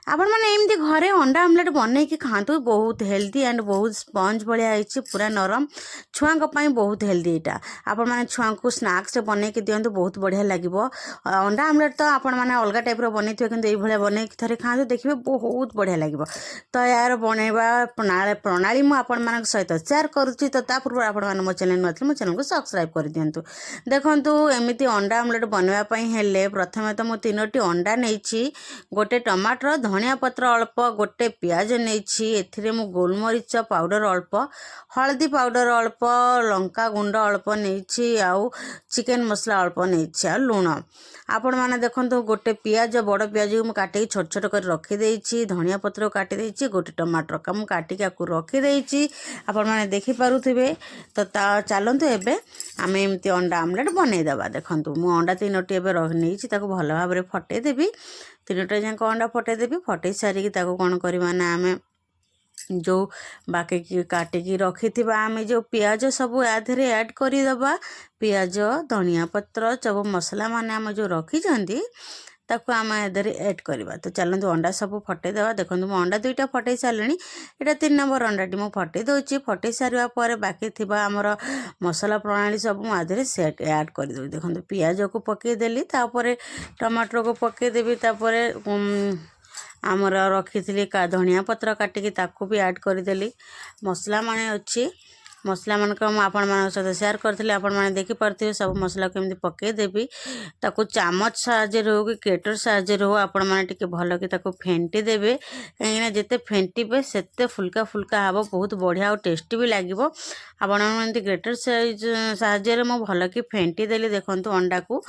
आपण मैंने एमती घरे अंडा आमलेट बनईकि खातु बहुत हेल्दी एंड बहुत स्पंज भाया पूरा नरम छुआ बहुत हेल्दी यहाँ आपण मैंने छुआ को स्नाक्स बनईकि दिंतु बहुत बढ़िया लगे। अंडा आमलेट तो आपण मैंने अलग टाइप बन कि बन थे खाते देखिए बहुत बढ़िया लगे। तो यार बनवा प्रणाली मुझे सहित सेयार करुच्ची। तो पूर्व आप मो चैनल नुआ मो चैनल को सब्सक्राइब कर दिंतु। देखु एमती अंडा आमलेट बनवाई प्रथम तो मुझे 3टी अंडा नहीं गोटे टमाटर धनिया पत्र अल्प गोटे पियाज नहीं मु गोलमरीच पाउडर अल्प हलदी पाउडर अल्प लंका गुंड अल्प नहीं आउ चिकेन मसला अल्प नहीं लुण आपण मैंने देखो गोटे पियाज बड़ पियाज को काटिक छोट छोट कर रखीदे धनिया पत्र काटिदे गोटे टमाटर का मुझे काटिक रखीदे आपण मैंने देखिपे। तो चलतु एवं आम एमती अंडा आमलेट बनईदे। देखूँ मु अंडा 3टी नहीं भल भाव में फटेदेवी 3टा जाक अंडा फटेदेवी फटई सारिकी कौन करवा ना आम जो बाकी काटिकी रखी आम जो पियाज सब यादें ऐड करदे पियाज धनिया पत्र सब मसला माने आम जो रखी ताकू आम एदे ऐड करवा। तो चलते अंडा सब फटेदेवा। देखो मुझे अंडा 2टा फटई सारे यहाँ 3 नंबर अंडाटी मुझे फटई दूसरी फटई सारे बाकी थी आमर मसला प्रणाली सब मुझे सेट ऐड करदेवी। देखो पियाज को पकईदेली टमाटर को पकईदेवी आमर रखी धनिया पत्र काटिकी ताकू भी ऐड करदेली मसला माने अच्छी मसला मान आपण मान सहित सेयार करी आपण मैंने देखिपे सब मसला को एमती पकईदेवी ताकू चामच साहाଯ୍य हो कि केटर साहाଯ୍य हो आपण मैंने भल कि फेंटी देवे कहीं जिते फेंटे सेते फुल्का फुल्का हम बहुत बढ़िया और टेस्टी भी लगे। आपण मैंने ग्रेटर साहाଯ୍य मु भल कि फेंटी देली। देखो अंडा को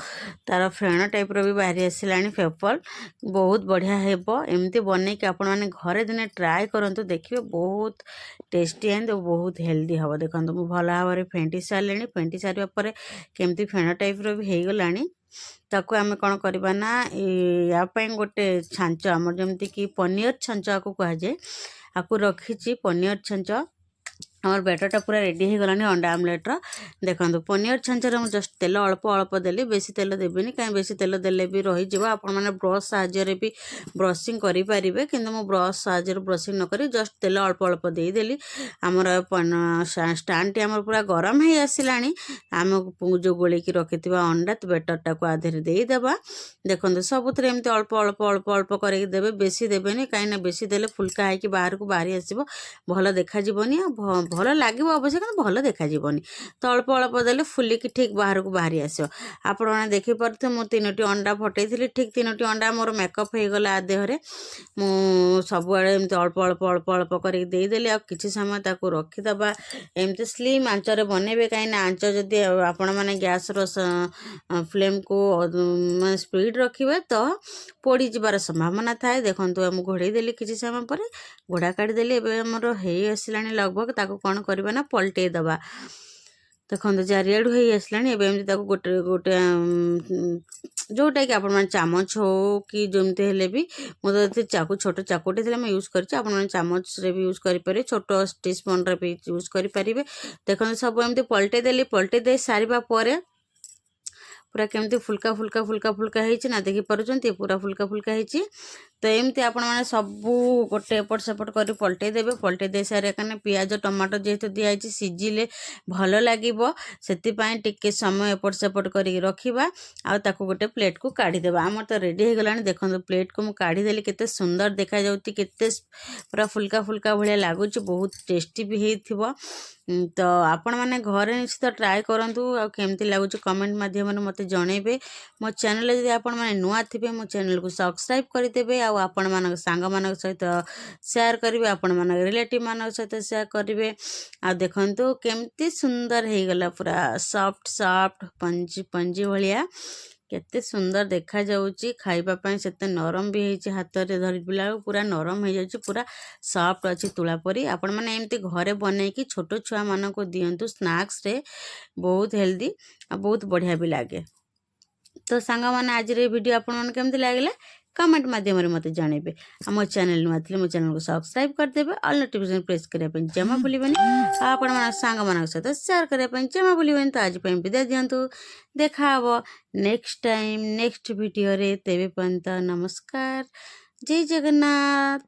तार फेण टाइप भी बाहरी आसला पेपर बहुत बढ़िया हेबो। एमती बनई कि आपण मैंने घरे दिने ट्राए करंतु देखिए बहुत टेस्टी एंड बहुत हेल्दी हम। देखो मुझे भल भाव में फेंटी सारे फेंटी सारे केमती फेण टाइप भी हो गला ताकू आम कौन करवा ना यापाई गोटे छांच आमर जमती कि पनीर छांच आपको कहुए आपको रखी पनीर छांच आमर बैटरटा पूरा रेडी हो गलानी अंडा आमलेट्र। देखो पनीर छांचर मुझे जस्ट तेल अल्प अल्प देली बेसी तेल देवी कहीं बेसी तेल देले भी रही आपण मैंने ब्रश साहाଯ୍य भी ब्रशिंग करेंगे कि ब्रश साहाଯ୍य ब्रशिंग न करी जस्ट तेल अल्प अल्प देदेली। आमर स्टाण्ड टी आमर पूरा गरम हो आसला आम जो गोलिकी रखि अंडा बैटरटा को आधे देदेबा। देखो सबुथ एमती अल्प अल्प अल्प अल्प करके देवे बेसी देवेनि कहीं बेसी देले फुल्का है बाहर को बाहरी आसो भल देखाजी भल लगे अवश्य कि भल देखाजी। तो अल्प अल्प देले फुलिकी ठीक बाहर को बाहरी आसो। आपण मैंने देखिपे मुझे 3टी अंडा फटई ठीक 3टी अंडा मोर मेकअप हो गला देहरे मु सबुआड़े एमती अल्प अल्प अल्प अल्प करके देदेली आ किछि समय ताको रखीदबा एमती स्लिम आंचरे बनइबे कहीं आंच जदि आपण मैंने गैस फ्लेम को स्पीड रखिए तो पोड़ी जबार संभावना थाए। देखो आम घोड़े देली किसी समय पर घोड़ा काढ़ीदेली एमर हो आसला लगभग ताको कौन करवा ना पलटई दबा। देखो चारिआडू हो आसला एमती गोटे गोटे जोटा कि आप चामच हो कि जमती हेले भी मुझे चाकू छोट चाकूटे थे यूज कर चामच रे भी यूज करें छोट टीस्पून रे भी यूज करेंगे। देखो सब एमती पलटई देली पलटई दे सारा पर पूरा केमती फुल्का फुल्का फुल्का फुल्का है ना देखिपे पूरा फुल्का फुल्का है। तो एमती आपण मैंने सबू गोटे एपट सेपट कर पलटई देवे पलटई दे सारे कने पियाज टमाटर जेहेतु दिखाई सीझिले भल लगे से टिके समय एपट सेपट कर रखा आउ गोटे प्लेट को काढ़ीदेवा। आमर तो रेडी हो गला। देखो प्लेट को मुझे काढ़ीदेली केते सुंदर देखा जाउती केते पूरा फुल्का फुल्का भाया लगुच बहुत टेस्टी भी होइथिबो। तो आपण मैंने घरे निश्चित ट्राए करूँ आ केमती लगुच कमेंट माध्यम मत जनइबे। मो चैनल जदि आपण मैंने नुआ थे मो चैनल को सब्सक्राइब करदेवे आपण मान सांग मान सहित सेयार करेंगे आपण मान रिलेटिव मान सहित सेयार करेंगे। आ देखो केमती सुंदर हो गला पूरा सॉफ्ट सॉफ्ट पंजी पंजी भाया केते सुंदर देखा जाउची खाइबा सेते नरम भी होइची हाथ रे धरिला पूरा नरम हो जाउची पूरा सॉफ्ट अच्छी तुला परी। आपण माने एमती घरे बनईकि छोट छुआ मान को दियंतु स्नैक्स रे बहुत हेल्दी आ बहुत बढ़िया भी लगे। तो सांग माने आज रे वीडियो आपण मन केमती लागला कमेंट माध्यम मत जनइबे। मो चैनल नुआ थे मो चैनल को सब्सक्राइब करदेवे ऑल नोटिफिकेशन प्रेस करने जमा भूलिबेनि आपण मान सांग मान सहित शेयर करने जमा भूलिबेनि। तो आज विदाय दियंतु देखा नेक्स्ट टाइम नेक्स्ट वीडियो रे तेबे पर्यंत नमस्कार ଜୟ ଜଗନ୍ନାଥ।